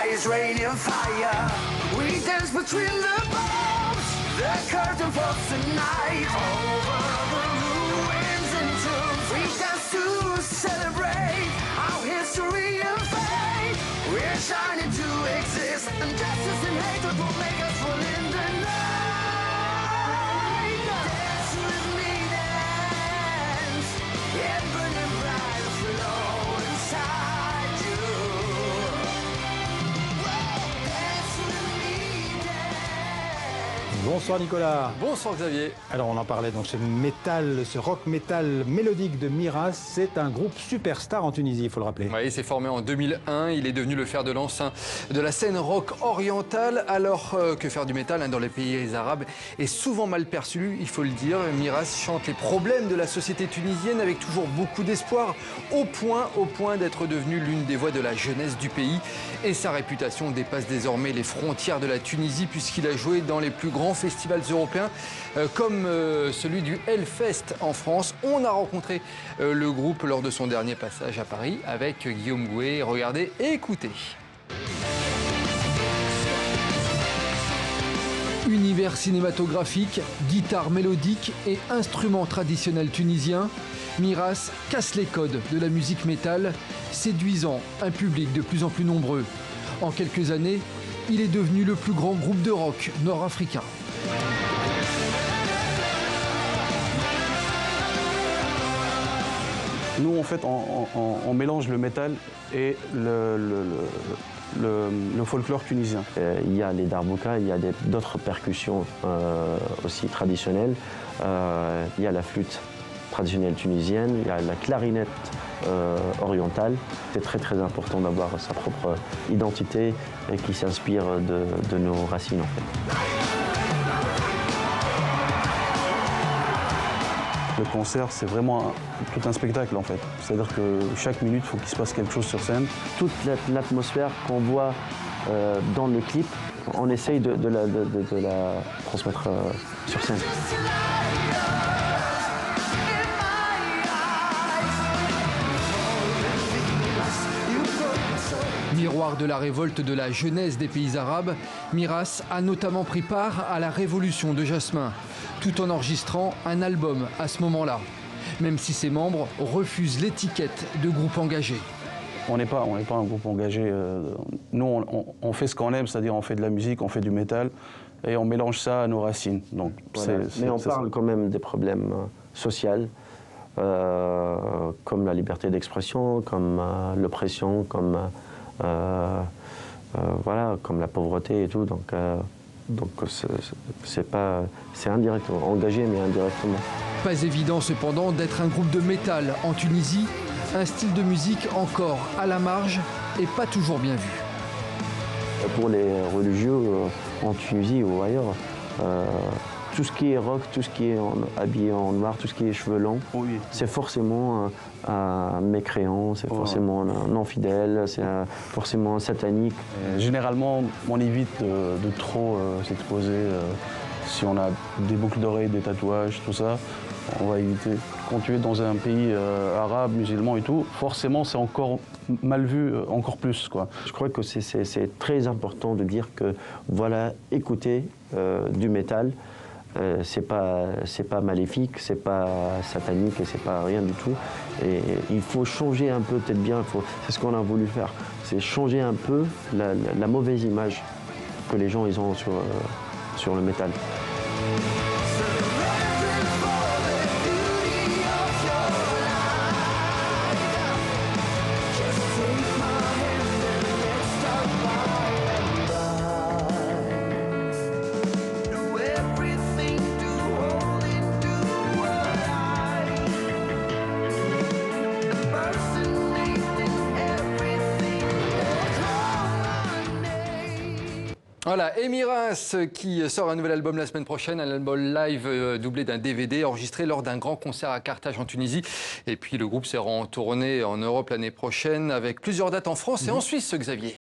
sky is raining fire. We dance between the bombs. The curtain falls tonight. Over the ruins and tombs. We dance to celebrate our history and fate. We're shining to exist. And justice and hatred will make us fall in the night. Dance with me, dance. Yeah, burning bright flow inside you. Dance with me, dance. Bonsoir Nicolas. Bonsoir Xavier. Alors on en parlait, donc ce rock métal mélodique de Miraz, c'est un groupe superstar en Tunisie, il faut le rappeler. Oui, il s'est formé en 2001, il est devenu le fer de lance de la scène rock orientale, alors que faire du métal dans les pays arabes est souvent mal perçu, il faut le dire. Miraz chante les problèmes de la société tunisienne avec toujours beaucoup d'espoir, au point d'être devenu l'une des voix de la jeunesse du pays. Et sa réputation dépasse désormais les frontières de la Tunisie puisqu'il a joué dans les plus grands festivals européens comme celui du Hellfest en France. On a rencontré le groupe lors de son dernier passage à Paris avec Guillaume Gouet. Regardez et écoutez. Univers cinématographique, guitare mélodique et instruments traditionnels tunisiens, Miraz casse les codes de la musique métal, séduisant un public de plus en plus nombreux. En quelques années, il est devenu le plus grand groupe de rock nord-africain. Nous, en fait, on mélange le métal et le folklore tunisien. Il y a les darbouka, il y a d'autres percussions aussi traditionnelles. Il y a la flûte traditionnelle tunisienne, il y a la clarinette orientale. C'est très très important d'avoir sa propre identité et qui s'inspire de nos racines en fait. Le concert, c'est vraiment tout un spectacle en fait. C'est-à-dire que chaque minute, il faut qu'il se passe quelque chose sur scène. Toute l'atmosphère qu'on voit dans le clip, on essaye de la transmettre sur scène. Miroir de la révolte de la jeunesse des pays arabes, Miraz a notamment pris part à la révolution de Jasmin, tout en enregistrant un album à ce moment-là, même si ses membres refusent l'étiquette de groupe engagé. On n'est pas un groupe engagé. Nous, on fait ce qu'on aime, c'est-à-dire on fait de la musique, on fait du métal, et on mélange ça à nos racines. Donc, voilà. Mais on parle quand même des problèmes sociaux, comme la liberté d'expression, comme l'oppression, comme voilà, comme la pauvreté et tout. Donc c'est indirect, engagé mais indirectement. Pas évident cependant d'être un groupe de métal en Tunisie, un style de musique encore à la marge et pas toujours bien vu. Pour les religieux en Tunisie ou ailleurs, tout ce qui est rock, tout ce qui est habillé en noir, tout ce qui est cheveux longs, oui, c'est forcément un mécréant, c'est forcément un non-fidèle, c'est forcément un satanique. Généralement, on évite de trop s'exposer. Si on a des boucles d'oreilles, des tatouages, tout ça, on va éviter. Quand tu es dans un pays arabe, musulman et tout, forcément c'est encore mal vu, encore plus, quoi. Je crois que c'est très important de dire que, voilà, écouter du métal, c'est pas maléfique, c'est pas satanique et c'est pas rien du tout. Et il faut changer un peu, peut-être bien, c'est ce qu'on a voulu faire, c'est changer un peu la mauvaise image que les gens ils ont sur le métal. Voilà, et Miraz qui sort un nouvel album la semaine prochaine, un album live doublé d'un DVD enregistré lors d'un grand concert à Carthage en Tunisie. Et puis le groupe sera en tournée en Europe l'année prochaine avec plusieurs dates en France et en Suisse, Xavier.